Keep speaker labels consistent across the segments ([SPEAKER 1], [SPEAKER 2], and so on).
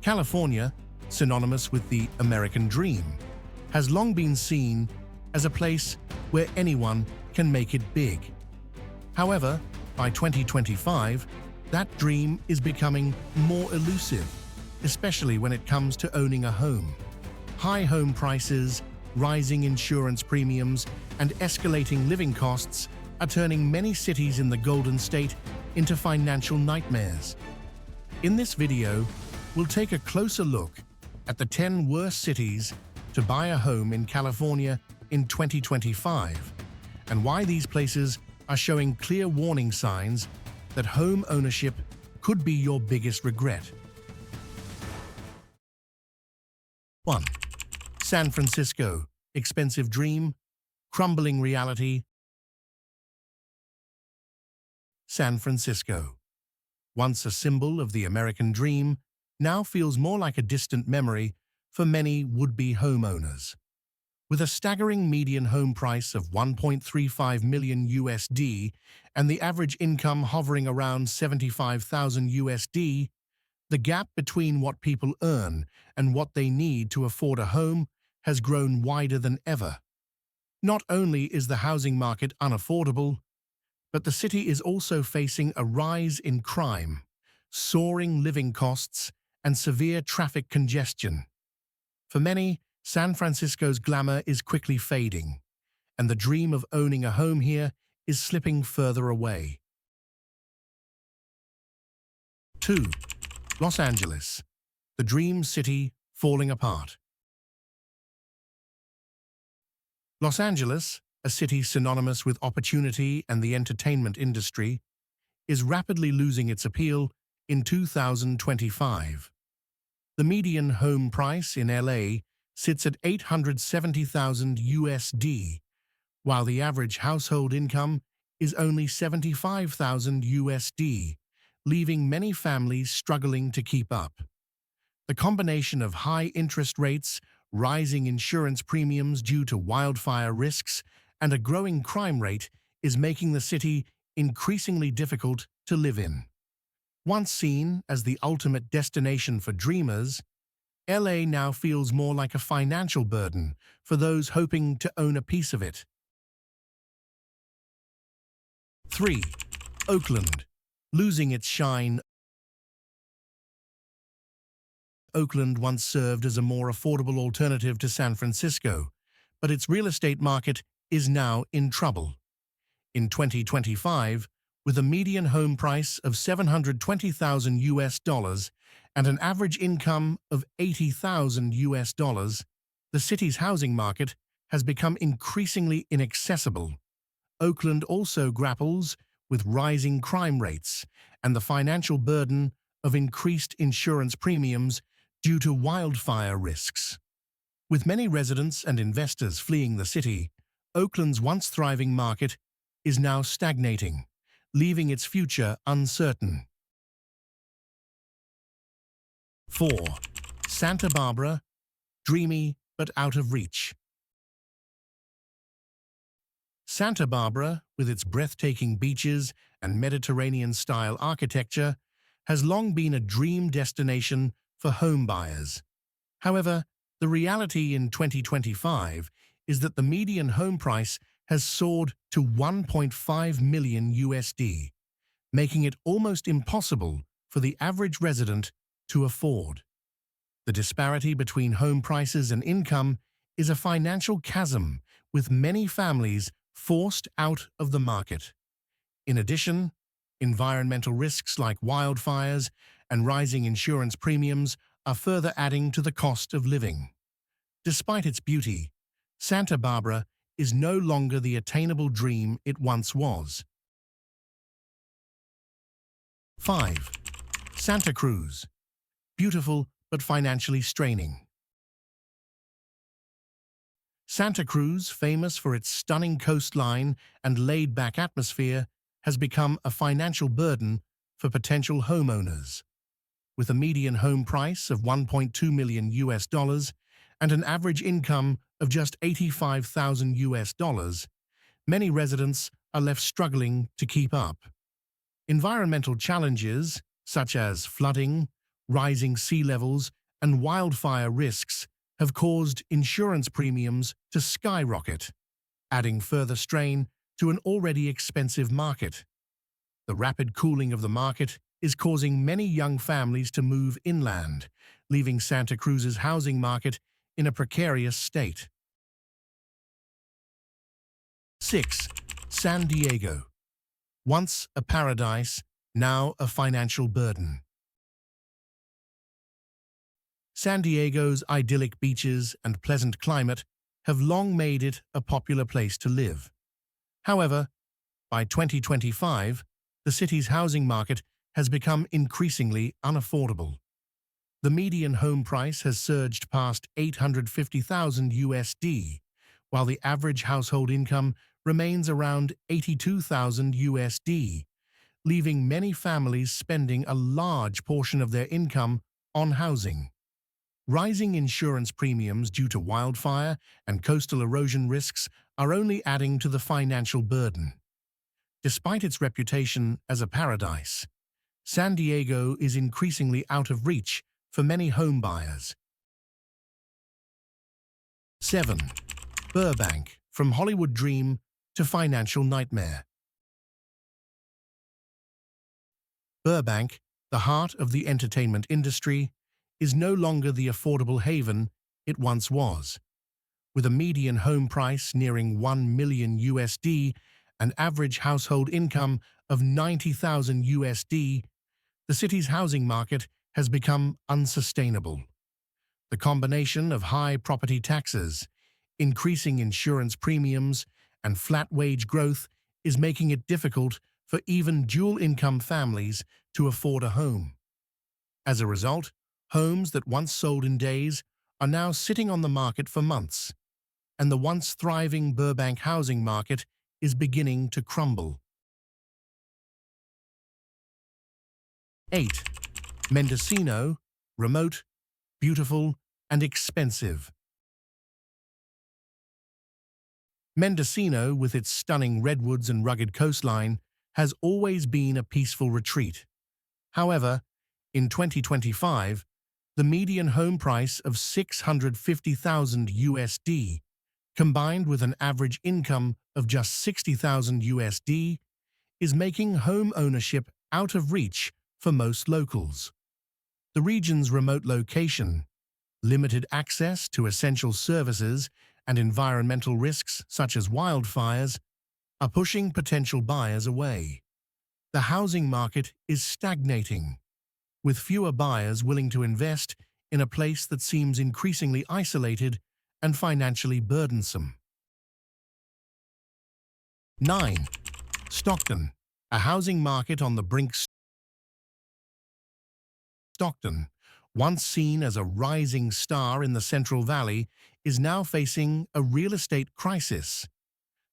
[SPEAKER 1] California, synonymous with the American dream, has long been seen as a place where anyone can make it big. However, by 2025, that dream is becoming more elusive, especially when it comes to owning a home. High home prices, rising insurance premiums, and escalating living costs are turning many cities in the Golden State into financial nightmares. In this video, we'll take a closer look at the 10 worst cities to buy a home in California in 2025, and why these places are showing clear warning signs that home ownership could be your biggest regret. 1. San Francisco, expensive dream, crumbling reality. San Francisco, once a symbol of the American dream, now feels more like a distant memory for many would-be homeowners. With a staggering median home price of $1.35 million USD and the average income hovering around $75,000 USD, the gap between what people earn and what they need to afford a home has grown wider than ever. Not only is the housing market unaffordable, but the city is also facing a rise in crime, soaring living costs, and severe traffic congestion. For many, San Francisco's glamour is quickly fading, and the dream of owning a home here is slipping further away. 2. Los Angeles, the dream city falling apart. Los Angeles, a city synonymous with opportunity and the entertainment industry, is rapidly losing its appeal in 2025. The median home price in LA sits at $870,000 USD, while the average household income is only $75,000 USD, leaving many families struggling to keep up. The combination of high interest rates, rising insurance premiums due to wildfire risks, and a growing crime rate is making the city increasingly difficult to live in. Once seen as the ultimate destination for dreamers, LA now feels more like a financial burden for those hoping to own a piece of it. 3. Oakland, losing its shine. Oakland once served as a more affordable alternative to San Francisco, but its real estate market is now in trouble. In 2025, with a median home price of $720,000 US and an average income of $80,000 US, the city's housing market has become increasingly inaccessible. Oakland also grapples with rising crime rates and the financial burden of increased insurance premiums due to wildfire risks. With many residents and investors fleeing the city, Oakland's once thriving market is now stagnating, leaving its future uncertain. 4. Santa Barbara, dreamy but out of reach. Santa Barbara, with its breathtaking beaches and Mediterranean-style architecture, has long been a dream destination for home buyers. However, the reality in 2025 is that the median home price has soared to $1.5 million USD, making it almost impossible for the average resident to afford. The disparity between home prices and income is a financial chasm, with many families forced out of the market. In addition, environmental risks like wildfires and rising insurance premiums are further adding to the cost of living. Despite its beauty, Santa Barbara is no longer the attainable dream it once was. 5. Santa Cruz, beautiful but financially straining. Santa Cruz, famous for its stunning coastline and laid-back atmosphere, has become a financial burden for potential homeowners. With a median home price of $1.2 million US and an average income of just $85,000 US, many residents are left struggling to keep up. Environmental challenges, such as flooding, rising sea levels, and wildfire risks have caused insurance premiums to skyrocket, adding further strain to an already expensive market. The rapid cooling of the market is causing many young families to move inland, leaving Santa Cruz's housing market in a precarious state. 6. San Diego. Once a paradise, now a financial burden. San Diego's idyllic beaches and pleasant climate have long made it a popular place to live. However, by 2025, the city's housing market has become increasingly unaffordable. The median home price has surged past $850,000 USD, while the average household income remains around $82,000 USD, leaving many families spending a large portion of their income on housing. Rising insurance premiums due to wildfire and coastal erosion risks are only adding to the financial burden. Despite its reputation as a paradise, San Diego is increasingly out of reach for many home buyers. 7. Burbank, from Hollywood dream to financial nightmare. Burbank, the heart of the entertainment industry, is no longer the affordable haven it once was. With a median home price nearing $1 million USD and average household income of $90,000 USD, the city's housing market has become unsustainable. The combination of high property taxes, increasing insurance premiums, and flat wage growth is making it difficult for even dual-income families to afford a home. As a result, homes that once sold in days are now sitting on the market for months, and the once thriving Burbank housing market is beginning to crumble. 8. Mendocino, remote, beautiful, and expensive. Mendocino, with its stunning redwoods and rugged coastline, has always been a peaceful retreat. However, in 2025, the median home price of $650,000 USD, combined with an average income of just $60,000 USD, is making home ownership out of reach for most locals. The region's remote location, limited access to essential services, and environmental risks such as wildfires are pushing potential buyers away. The housing market is stagnating, with fewer buyers willing to invest in a place that seems increasingly isolated and financially burdensome. 9. Stockton, a housing market on the brink. Stockton, once seen as a rising star in the Central Valley, is now facing a real estate crisis.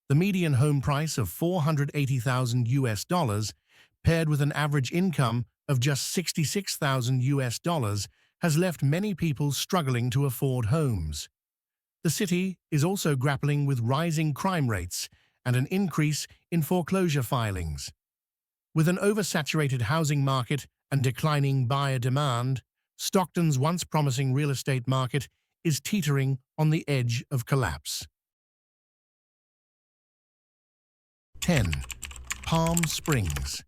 [SPEAKER 1] The median home price of $480,000 US, paired with an average income of just $66,000 US, has left many people struggling to afford homes. The city is also grappling with rising crime rates and an increase in foreclosure filings. With an oversaturated housing market and declining buyer demand, Stockton's once promising real estate market is teetering on the edge of collapse. 10. Palm Springs,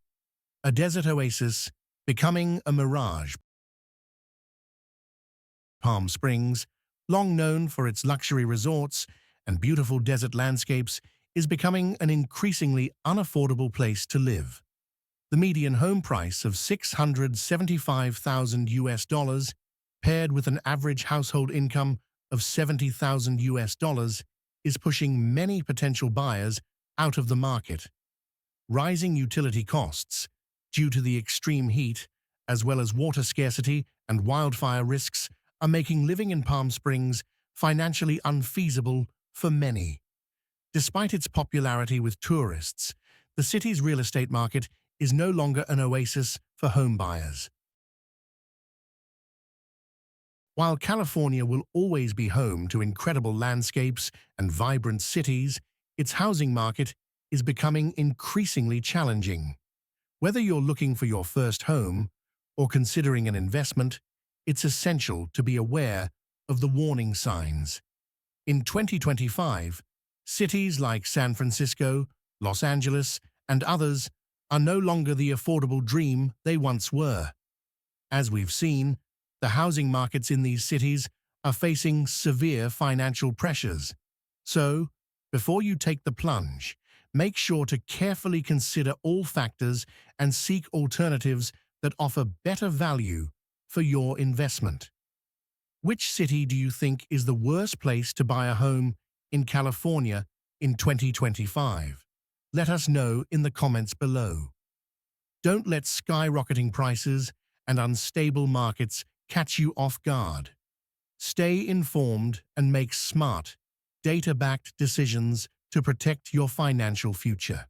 [SPEAKER 1] a desert oasis becoming a mirage. Palm Springs, long known for its luxury resorts and beautiful desert landscapes, is becoming an increasingly unaffordable place to live. The median home price of $675,000 US, paired with an average household income of $70,000 US, is pushing many potential buyers out of the market. Rising utility costs, due to the extreme heat, as well as water scarcity and wildfire risks, are making living in Palm Springs financially unfeasible for many. Despite its popularity with tourists, the city's real estate market is no longer an oasis for home buyers. While California will always be home to incredible landscapes and vibrant cities, its housing market is becoming increasingly challenging. Whether you're looking for your first home or considering an investment, it's essential to be aware of the warning signs. In 2025, cities like San Francisco, Los Angeles, and others are no longer the affordable dream they once were. As we've seen, the housing markets in these cities are facing severe financial pressures. So, before you take the plunge, make sure to carefully consider all factors and seek alternatives that offer better value for your investment. Which city do you think is the worst place to buy a home in California in 2025? Let us know in the comments below. Don't let skyrocketing prices and unstable markets catch you off guard. Stay informed and make smart, data-backed decisions to protect your financial future.